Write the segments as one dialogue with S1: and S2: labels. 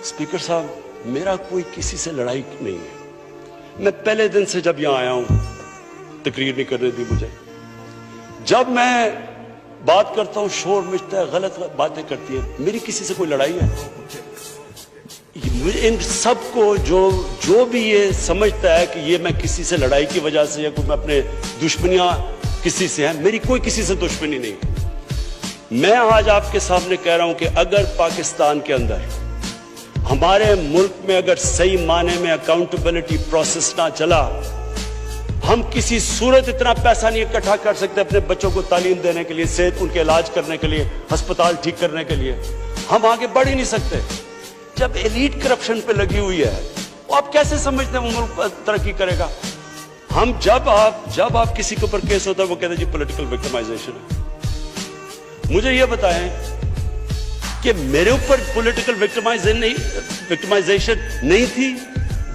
S1: Speaker साहब, मेरा कोई किसी से लड़ाई नहीं है। मैं पहले दिन से जब यहां आया हूं, तकरीर नहीं करने दी मुझे। जब मैं बात करता हूं शोर मचता है, गलत बातें करती है। मेरी किसी से कोई लड़ाई है? इन सबको जो भी ये समझता है कि ये मैं किसी से लड़ाई की वजह से या कोई मैं अपने दुश्मनियां किसी से हैं, मेरी कोई किसी से दुश्मनी नहीं। मैं आज आपके सामने कह रहा हूं कि अगर पाकिस्तान के अंदर, हमारे मुल्क में अगर सही माने में अकाउंटेबिलिटी प्रोसेस ना चला, हम किसी सूरत इतना पैसा नहीं इकट्ठा कर सकते अपने बच्चों को तालीम देने के लिए, सेहत उनके इलाज करने के लिए, अस्पताल ठीक करने के लिए। हम आगे बढ़ ही नहीं सकते। जब एलीट करप्शन पे लगी हुई है, वो आप कैसे समझते हैं वो मुल्क तरक्की करेगा? हम जब आप किसी के ऊपर केस होता है, वो कहते हैं जी पॉलिटिकल विक्टिमाइजेशन है। मुझे ये बताएं कि मेरे ऊपर पॉलिटिकल विक्टिमाइजेशन नहीं थी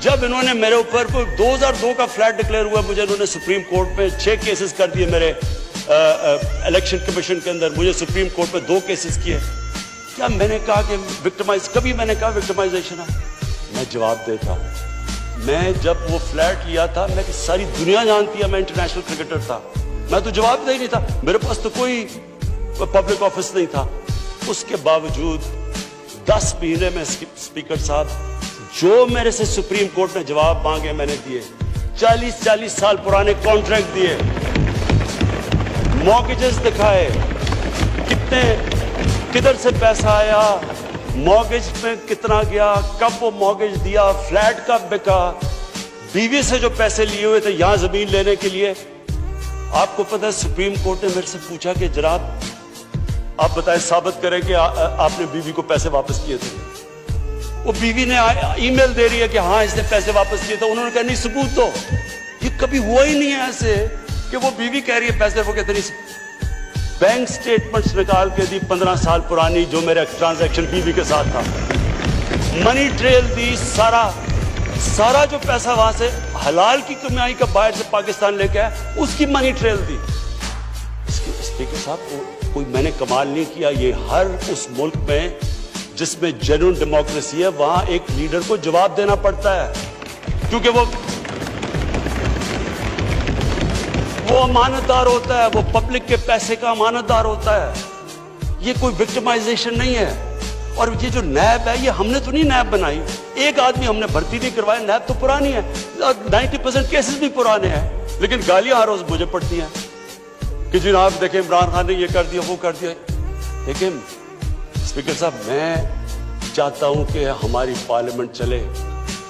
S1: जब इन्होंने मेरे ऊपर 2002 का फ्लैट डिक्लेयर हुआ, मुझे इन्होंने सुप्रीम कोर्ट में 6 केसेस कर दिए। मेरे इलेक्शन कमीशन के अंदर मुझे सुप्रीम कोर्ट में 2 केसेस किए। क्या मैंने कहा कि कभी मैंने कहा विक्टिमाइजेशन है? मैं जवाब देता हूं। मैं जब वो फ्लैट लिया था, मैं सारी दुनिया जानती है मैं इंटरनेशनल क्रिकेटर था, मैं तो जवाब दे ही नहीं था। मेरे पास तो कोई पब्लिक ऑफिस नहीं था। उसके बावजूद 10 महीने में स्पीकर साहब, जो मेरे से सुप्रीम कोर्ट ने जवाब मांगे मैंने दिए। 40 साल पुराने कॉन्ट्रैक्ट दिए, मॉर्गेजेस दिखाए, किधर से पैसा आया, मॉर्गेज में कितना गया, कब वो मॉर्गेज दिया, फ्लैट कब बिका, बीवी से जो पैसे लिए हुए थे यहां जमीन लेने के लिए। आपको पता है सुप्रीम कोर्ट ने मेरे से पूछा कि जनाब आप बताएं, साबित करें कि आपने बीवी को पैसे वापस किए थे। वो बीवी ने ईमेल दे रही है कि हाँ इसने पैसे वापस किए थे। उन्होंने कहा नहीं सबूत दो। ये कभी हुआ ही नहीं है ऐसे कि वो बीवी कह रही है पैसे, वो कहते नहीं। बैंक स्टेटमेंट्स निकाल के दी 15 साल पुरानी, जो मेरा ट्रांजैक्शन बीवी के साथ था, मनी ट्रेल दी, सारा जो पैसा वहां से हलाल की कमाई का बाहर से पाकिस्तान लेके आया, उसकी मनी ट्रेल दी। स्पीकर साहब, कोई मैंने कमाल नहीं किया। ये हर उस मुल्क में जिसमें जेन्युइन डेमोक्रेसी है, वहां एक लीडर को जवाब देना पड़ता है, क्योंकि वो अमानतदार होता है, वो पब्लिक के पैसे का अमानतदार होता है। ये कोई विक्टिमाइजेशन नहीं है। और ये जो नैब है, ये हमने तो नहीं नैब बनाई, एक आदमी हमने भर्ती नहीं करवाया। नैब तो पुरानी है, 90% केसेस भी पुराने हैं, लेकिन गालियां हर रोज मुझे पड़ती हैं कि जनाब देखें इमरान खान ने ये कर दिया, वो कर दिया। लेकिन स्पीकर साहब, मैं चाहता हूं कि हमारी पार्लियामेंट चले।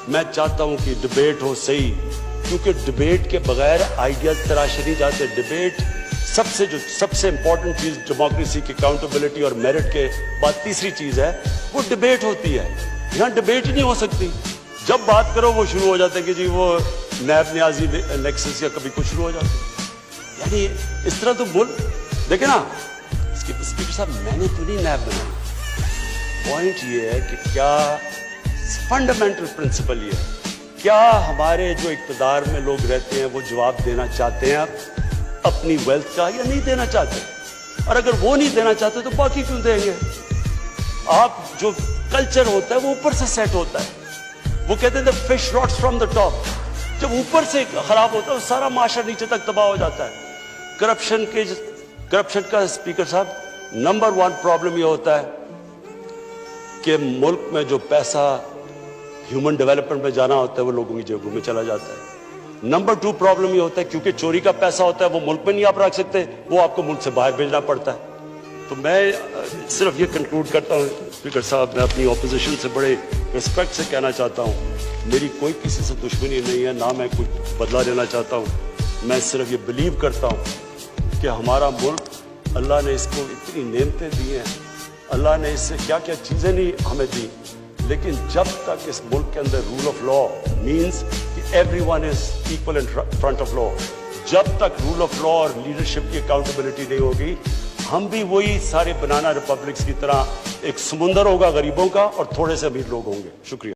S1: मैं चाहता हूं कि डिबेट हो सही, क्योंकि डिबेट के बगैर आइडियाज तराशे नहीं जाते। डिबेट सबसे इंपॉर्टेंट चीज डेमोक्रेसी की अकाउंटेबिलिटी और मेरिट के बाद तीसरी चीज है, वो डिबेट होती है। यहां डिबेट ही नहीं हो सकती। जब बात करो वो शुरू हो जाते हैं कि जी वो नैब न्याजी नेक्सस या कभी कुछ शुरू हो जाते हैं। यानी इस तरह तो बोल देखे ना स्पीकर साहब, मैंने तो नहीं नैब बनाई। पॉइंट ये है कि क्या फंडामेंटल प्रिंसिपल ये है, क्या हमारे जो इक़्तिदार में लोग रहते हैं वो जवाब देना चाहते हैं अपनी वेल्थ का, या नहीं देना चाहते? और अगर वो नहीं देना चाहते तो बाकी क्यों देंगे? आप जो कल्चर होता है वो ऊपर से सेट होता है। वो कहते हैं fish rots from the top. जब ऊपर से खराब होता है, सारा माशरा नीचे तक तबाह हो जाता है। करप्शन का स्पीकर साहब नंबर 1 प्रॉब्लम ये होता है कि मुल्क में जो पैसा ह्यूमन डेवलपमेंट में जाना होता है वो लोगों की जेबों में चला जाता है। नंबर 2 प्रॉब्लम ये होता है क्योंकि चोरी का पैसा होता है वो मुल्क में नहीं आप रख सकते, वो आपको मुल्क से बाहर भेजना पड़ता है। तो मैं सिर्फ ये कंक्लूड करता हूँ स्पीकर साहब, मैं अपनी ऑपोजिशन से बड़े रिस्पेक्ट से कहना चाहता हूँ, मेरी कोई किसी से दुश्मनी नहीं है, ना मैं कुछ बदला लेना चाहता हूँ। मैं सिर्फ ये बिलीव करता हूँ कि हमारा मुल्क, अल्लाह ने इसको इतनी नेमतें दी हैं, अल्लाह ने इससे क्या क्या चीज़ें नहीं हमें दी, लेकिन जब तक इस मुल्क के अंदर रूल ऑफ लॉ मीन्स कि everyone is equal in front of law, जब तक रूल ऑफ लॉ और लीडरशिप की अकाउंटेबिलिटी नहीं होगी, हम भी वही सारे बनाना रिपब्लिक्स की तरह एक समुंदर होगा गरीबों का और थोड़े से अमीर लोग होंगे। शुक्रिया।